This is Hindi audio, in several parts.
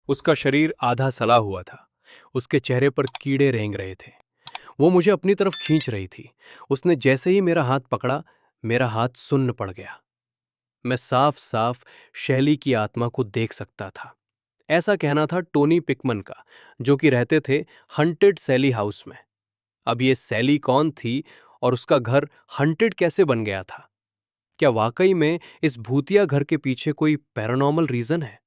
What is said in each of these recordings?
उसका शरीर आधा सड़ा हुआ था। उसके चेहरे पर कीड़े रेंग रहे थे। वो मुझे अपनी तरफ खींच रही थी। उसने जैसे ही मेरा हाथ पकड़ा, मेरा हाथ सुन्न पड़ गया। मैं साफ साफ शैली की आत्मा को देख सकता था। ऐसा कहना था टोनी पिकमन का, जो कि रहते थे हंटेड सैली हाउस में। अब ये सैली कौन थी और उसका घर हंटेड कैसे बन गया था? क्या वाकई में इस भूतिया घर के पीछे कोई पैरानॉर्मल रीजन है?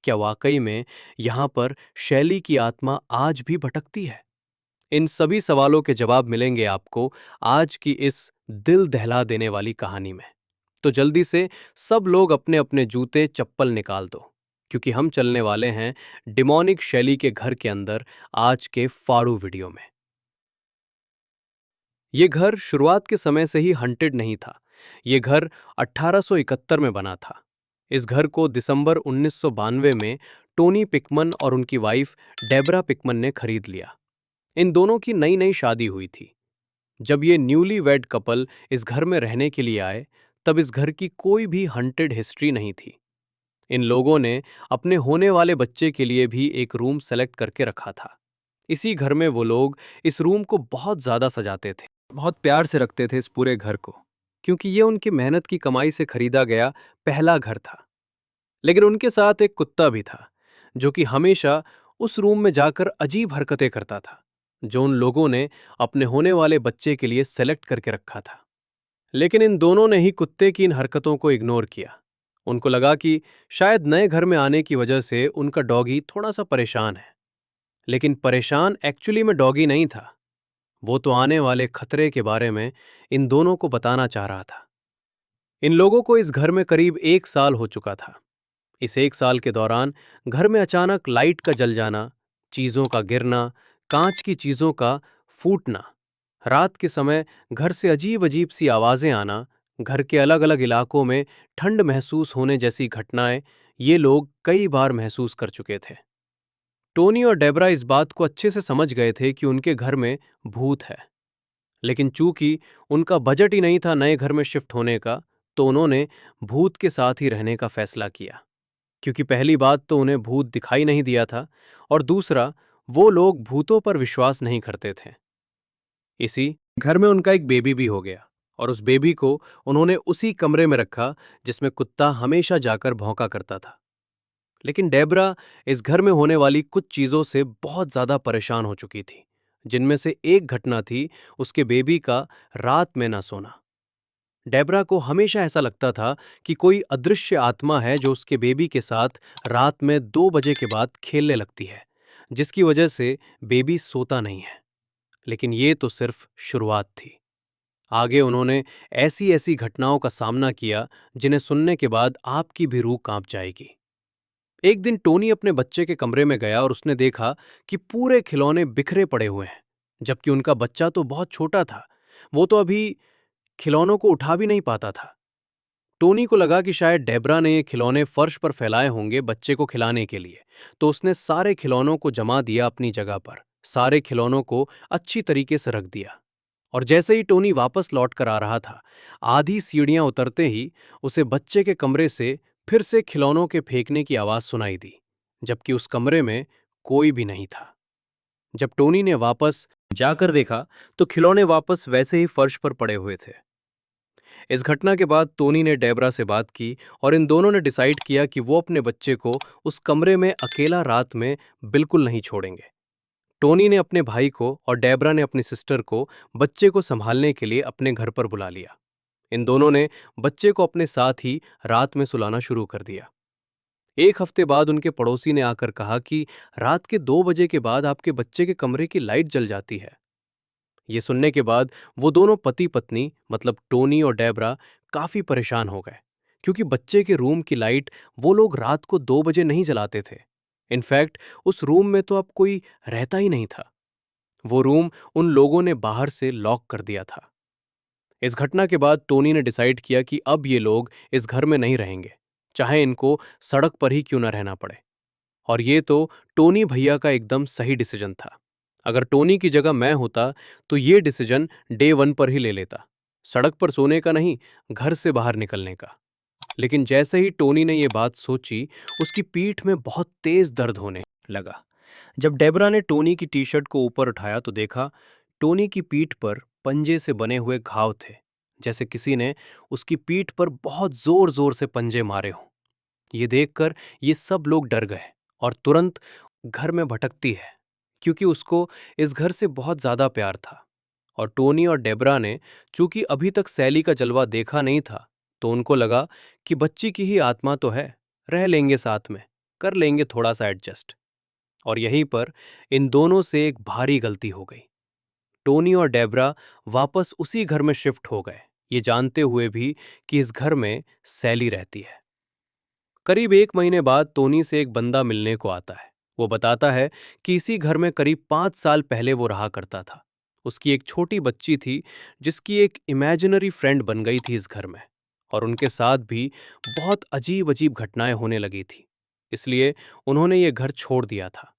क्या वाकई में यहां पर शैली की आत्मा आज भी भटकती है? इन सभी सवालों के जवाब मिलेंगे आपको आज की इस दिल दहला देने वाली कहानी में। तो जल्दी से सब लोग अपने अपने जूते चप्पल निकाल दो, क्योंकि हम चलने वाले हैं डिमोनिक शैली के घर के अंदर आज के फाड़ू वीडियो में। ये घर शुरुआत के समय से ही हंटेड नहीं था। ये घर 1871 में बना था। इस घर को दिसंबर 1992 में टोनी पिकमन और उनकी वाइफ डेबरा पिकमन ने खरीद लिया। इन दोनों की नई नई शादी हुई थी। जब ये न्यूली वेड कपल इस घर में रहने के लिए आए, तब इस घर की कोई भी हंटेड हिस्ट्री नहीं थी। इन लोगों ने अपने होने वाले बच्चे के लिए भी एक रूम सेलेक्ट करके रखा था। इसी घर में वो लोग इस रूम को बहुत ज्यादा सजाते थे, बहुत प्यार से रखते थे इस पूरे घर को, क्योंकि ये उनकी मेहनत की कमाई से खरीदा गया पहला घर था। लेकिन उनके साथ एक कुत्ता भी था, जो कि हमेशा उस रूम में जाकर अजीब हरकतें करता था, जो उन लोगों ने अपने होने वाले बच्चे के लिए सेलेक्ट करके रखा था। लेकिन इन दोनों ने ही कुत्ते की इन हरकतों को इग्नोर किया। उनको लगा कि शायद नए घर में आने की वजह से उनका डॉगी थोड़ा सा परेशान है। लेकिन परेशान एक्चुअली में डॉगी नहीं था। वो तो आने वाले खतरे के बारे में इन दोनों को बताना चाह रहा था। इन लोगों को इस घर में करीब 1 साल हो चुका था। इस 1 साल के दौरान घर में अचानक लाइट का जल जाना, चीजों का गिरना, कांच की चीजों का फूटना, रात के समय घर से अजीब अजीब सी आवाजें आना, घर के अलग अलग इलाकों में ठंड महसूस होने जैसी घटनाएं ये लोग कई बार महसूस कर चुके थे। टोनी और डेबरा इस बात को अच्छे से समझ गए थे कि उनके घर में भूत है। लेकिन चूंकि उनका बजट ही नहीं था नए घर में शिफ्ट होने का, तो उन्होंने भूत के साथ ही रहने का फैसला किया। क्योंकि पहली बात तो उन्हें भूत दिखाई नहीं दिया था, और दूसरा, वो लोग भूतों पर विश्वास नहीं करते थे। इसी घर में उनका एक बेबी भी हो गया, और उस बेबी को उन्होंने उसी कमरे में रखा जिसमें कुत्ता हमेशा जाकर भौंका करता था। लेकिन डेबरा इस घर में होने वाली कुछ चीजों से बहुत ज्यादा परेशान हो चुकी थी, जिनमें से एक घटना थी उसके बेबी का रात में ना सोना। डेबरा को हमेशा ऐसा लगता था कि कोई अदृश्य आत्मा है जो उसके बेबी के साथ रात में 2 बजे के बाद खेलने लगती है, जिसकी वजह से बेबी सोता नहीं है। लेकिन ये तो सिर्फ शुरुआत थी। आगे उन्होंने ऐसी ऐसी घटनाओं का सामना किया जिन्हें सुनने के बाद आपकी भी रूह कांप जाएगी। एक दिन टोनी अपने बच्चे के कमरे में गया और उसने देखा कि पूरे खिलौने बिखरे पड़े हुए हैं, जबकि उनका बच्चा तो बहुत छोटा था। वो तो अभी खिलौनों को उठा भी नहीं पाता था। टोनी को लगा कि शायद डेबरा ने ये खिलौने फर्श पर फैलाए होंगे बच्चे को खिलाने के लिए, तो उसने सारे खिलौनों को जमा दिया अपनी जगह पर, सारे खिलौनों को अच्छी तरीके से रख दिया। और जैसे ही टोनी वापस लौट कर आ रहा था, आधी सीढ़ियां उतरते ही उसे बच्चे के कमरे से फिर से खिलौनों के फेंकने की आवाज सुनाई दी, जबकि उस कमरे में कोई भी नहीं था। जब टोनी ने वापस जाकर देखा, तो खिलौने वापस वैसे ही फर्श पर पड़े हुए थे। इस घटना के बाद टोनी ने डेबरा से बात की और इन दोनों ने डिसाइड किया कि वो अपने बच्चे को उस कमरे में अकेला रात में बिल्कुल नहीं छोड़ेंगे। टोनी ने अपने भाई को और डेबरा ने अपनी सिस्टर को बच्चे को संभालने के लिए अपने घर पर बुला लिया। इन दोनों ने बच्चे को अपने साथ ही रात में सुलाना शुरू कर दिया। एक हफ्ते बाद उनके पड़ोसी ने आकर कहा कि रात के 2 बजे के बाद आपके बच्चे के कमरे की लाइट जल जाती है। ये सुनने के बाद वो दोनों पति पत्नी, मतलब टोनी और डेबरा, काफी परेशान हो गए, क्योंकि बच्चे के रूम की लाइट वो लोग रात को 2 बजे नहीं जलाते थे। इनफैक्ट उस रूम में तो अब कोई रहता ही नहीं था। वो रूम उन लोगों ने बाहर से लॉक कर दिया था। इस घटना के बाद टोनी ने डिसाइड किया कि अब ये लोग इस घर में नहीं रहेंगे, चाहे इनको सड़क पर ही क्यों न रहना पड़े। और ये तो टोनी भैया का एकदम सही डिसीजन था। अगर टोनी की जगह मैं होता तो ये डिसीजन डे 1 पर ही ले लेता, सड़क पर सोने का नहीं, घर से बाहर निकलने का। लेकिन जैसे ही टोनी ने ये बात सोची, उसकी पीठ में बहुत तेज दर्द होने लगा। जब डेबरा ने टोनी की टी शर्ट को ऊपर उठाया तो देखा टोनी की पीठ पर पंजे से बने हुए घाव थे, जैसे किसी ने उसकी पीठ पर बहुत जोर जोर से पंजे मारे हों। ये देखकर ये सब लोग डर गए और तुरंत घर में भटकती है, क्योंकि उसको इस घर से बहुत ज्यादा प्यार था। और टोनी और डेबरा ने चूंकि अभी तक सैली का जलवा देखा नहीं था, तो उनको लगा कि बच्ची की ही आत्मा तो है, रह लेंगे साथ में, कर लेंगे थोड़ा सा एडजस्ट। और यहीं पर इन दोनों से एक भारी गलती हो गई। टोनी और डेबरा वापस उसी घर में शिफ्ट हो गए, ये जानते हुए भी कि इस घर में सैली रहती है। करीब 1 महीने बाद टोनी से एक बंदा मिलने को आता है। वो बताता है कि इसी घर में करीब 5 साल पहले वो रहा करता था। उसकी एक छोटी बच्ची थी, जिसकी एक इमेजिनरी फ्रेंड बन गई थी इस घर में, और उनके साथ भी बहुत अजीब अजीब घटनाएं होने लगी थी। इसलिए उन्होंने ये घर छोड़ दिया था।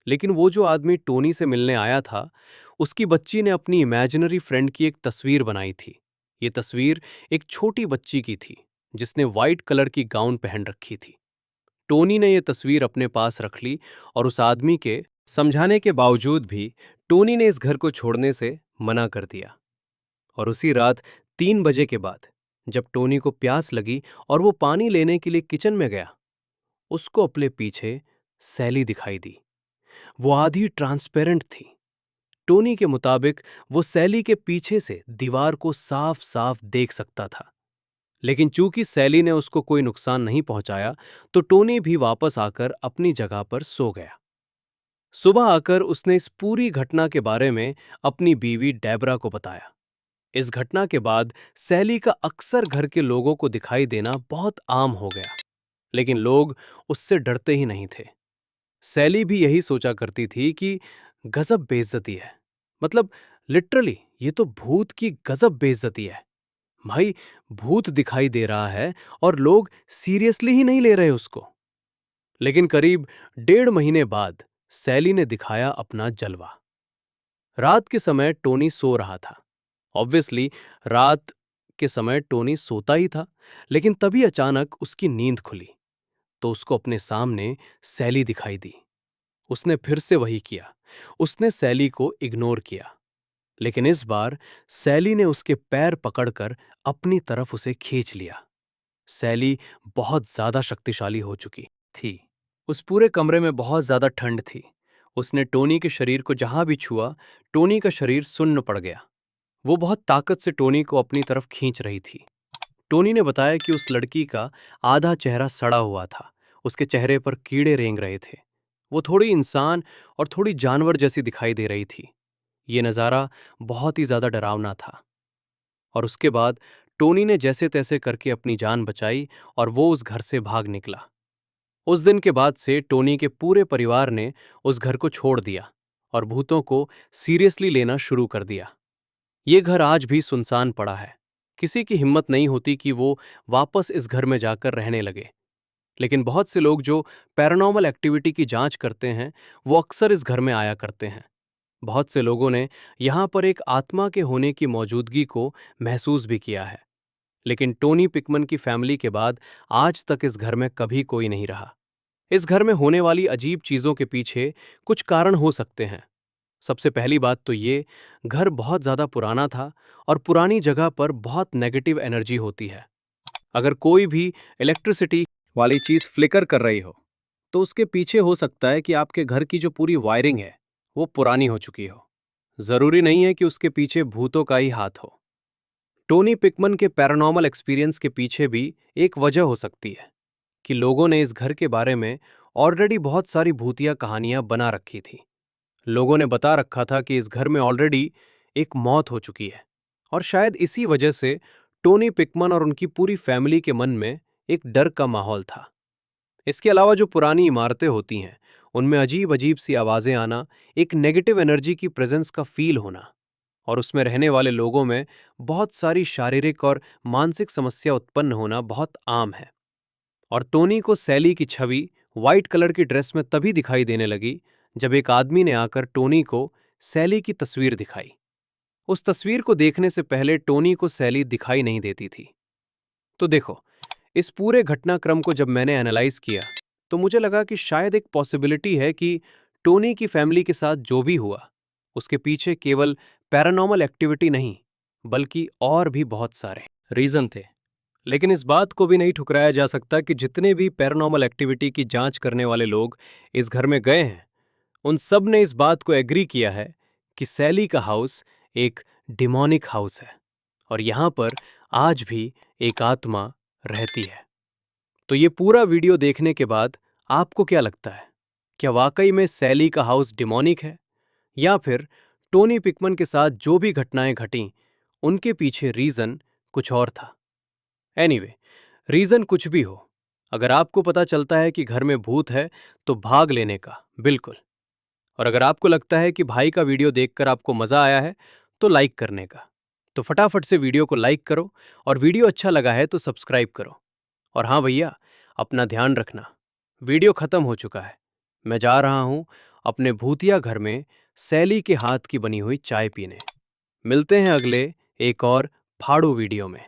लेकिन वो जो आदमी टोनी से मिलने आया था, उसकी बच्ची ने अपनी इमेजिनरी फ्रेंड की एक तस्वीर बनाई थी। ये तस्वीर एक छोटी बच्ची की थी, जिसने वाइट कलर की गाउन पहन रखी थी। टोनी ने यह तस्वीर अपने पास रख ली और उस आदमी के समझाने के बावजूद भी टोनी ने इस घर को छोड़ने से मना कर दिया। और उसी रात 3 बजे के बाद जब टोनी को प्यास लगी और वो पानी लेने के लिए किचन में गया, उसको अपने पीछे सैली दिखाई दी। वो आधी ट्रांसपेरेंट थी। टोनी के मुताबिक वो सैली के पीछे से दीवार को साफ साफ देख सकता था। लेकिन चूंकि सैली ने उसको कोई नुकसान नहीं पहुंचाया, तो टोनी भी वापस आकर अपनी जगह पर सो गया। सुबह आकर उसने इस पूरी घटना के बारे में अपनी बीवी डेबरा को बताया। इस घटना के बाद सैली का अक्सर घर के लोगों को दिखाई देना बहुत आम हो गया, लेकिन लोग उससे डरते ही नहीं थे। सैली भी यही सोचा करती थी कि गजब बेइज्जती है, मतलब लिटरली ये तो भूत की गजब बेइज्जती है। भाई, भूत दिखाई दे रहा है और लोग सीरियसली ही नहीं ले रहे उसको। लेकिन करीब 1.5 महीने बाद सैली ने दिखाया अपना जलवा। रात के समय टोनी सो रहा था। ऑब्वियसली रात के समय टोनी सोता ही था, लेकिन तभी अचानक उसकी नींद खुली तो उसको अपने सामने सैली दिखाई दी। उसने फिर से वही किया, उसने सैली को इग्नोर किया। लेकिन इस बार सैली ने उसके पैर पकड़कर अपनी तरफ उसे खींच लिया। सैली बहुत ज्यादा शक्तिशाली हो चुकी थी। उस पूरे कमरे में बहुत ज्यादा ठंड थी। उसने टोनी के शरीर को जहां भी छुआ, टोनी का शरीर सुन्न पड़ गया। वो बहुत ताकत से टोनी को अपनी तरफ खींच रही थी। टोनी ने बताया कि उस लड़की का आधा चेहरा सड़ा हुआ था, उसके चेहरे पर कीड़े रेंग रहे थे। वो थोड़ी इंसान और थोड़ी जानवर जैसी दिखाई दे रही थी। ये नज़ारा बहुत ही ज्यादा डरावना था। और उसके बाद टोनी ने जैसे तैसे करके अपनी जान बचाई और वो उस घर से भाग निकला। उस दिन के बाद से टोनी के पूरे परिवार ने उस घर को छोड़ दिया और भूतों को सीरियसली लेना शुरू कर दिया। ये घर आज भी सुनसान पड़ा है। किसी की हिम्मत नहीं होती कि वो वापस इस घर में जाकर रहने लगे। लेकिन बहुत से लोग जो पैरानॉर्मल एक्टिविटी की जांच करते हैं, वो अक्सर इस घर में आया करते हैं। बहुत से लोगों ने यहाँ पर एक आत्मा के होने की मौजूदगी को महसूस भी किया है। लेकिन टोनी पिकमन की फैमिली के बाद आज तक इस घर में कभी कोई नहीं रहा। इस घर में होने वाली अजीब चीजों के पीछे कुछ कारण हो सकते हैं। सबसे पहली बात तो ये, घर बहुत ज्यादा पुराना था और पुरानी जगह पर बहुत नेगेटिव एनर्जी होती है। अगर कोई भी इलेक्ट्रिसिटी वाली चीज फ्लिकर कर रही हो, तो उसके पीछे हो सकता है कि आपके घर की जो पूरी वायरिंग है वो पुरानी हो चुकी हो। जरूरी नहीं है कि उसके पीछे भूतों का ही हाथ हो। टोनी पिकमन के पैरानॉर्मल एक्सपीरियंस के पीछे भी एक वजह हो सकती है कि लोगों ने इस घर के बारे में ऑलरेडी बहुत सारी भूतिया कहानियां बना रखी थी। लोगों ने बता रखा था कि इस घर में ऑलरेडी एक मौत हो चुकी है, और शायद इसी वजह से टोनी पिकमन और उनकी पूरी फैमिली के मन में एक डर का माहौल था। इसके अलावा जो पुरानी इमारतें होती हैं, उनमें अजीब अजीब सी आवाजें आना, एक नेगेटिव एनर्जी की प्रेजेंस का फील होना, और उसमें रहने वाले लोगों में बहुत सारी शारीरिक और मानसिक समस्या उत्पन्न होना बहुत आम है। और टोनी को सैली की छवि व्हाइट कलर की ड्रेस में तभी दिखाई देने लगी जब एक आदमी ने आकर टोनी को सैली की तस्वीर दिखाई। उस तस्वीर को देखने से पहले टोनी को सैली दिखाई नहीं देती थी। तो देखो, इस पूरे घटनाक्रम को जब मैंने एनालाइज किया तो मुझे लगा कि शायद एक पॉसिबिलिटी है कि टोनी की फैमिली के साथ जो भी हुआ उसके पीछे केवल पैरानॉर्मल एक्टिविटी नहीं बल्कि और भी बहुत सारे रीजन थे। लेकिन इस बात को भी नहीं ठुकराया जा सकता कि जितने भी पैरानॉर्मल एक्टिविटी की जांच करने वाले लोग इस घर में गए हैं उन सब ने इस बात को एग्री किया है कि सैली का हाउस एक डिमोनिक हाउस है और यहां पर आज भी एक आत्मा रहती है। तो ये पूरा वीडियो देखने के बाद आपको क्या लगता है? क्या वाकई में सैली का हाउस डिमोनिक है या फिर टोनी पिकमन के साथ जो भी घटनाएं घटीं उनके पीछे रीजन कुछ और था? एनीवे, रीजन कुछ भी हो, अगर आपको पता चलता है कि घर में भूत है तो भाग लेने का बिल्कुल। और अगर आपको लगता है कि भाई का वीडियो देखकर आपको मजा आया है तो लाइक करने का। तो फटाफट से वीडियो को लाइक करो और वीडियो अच्छा लगा है तो सब्सक्राइब करो। और हाँ भैया, अपना ध्यान रखना। वीडियो खत्म हो चुका है। मैं जा रहा हूं अपने भूतिया घर में सैली के हाथ की बनी हुई चाय पीने। मिलते हैं अगले एक और फाड़ू वीडियो में।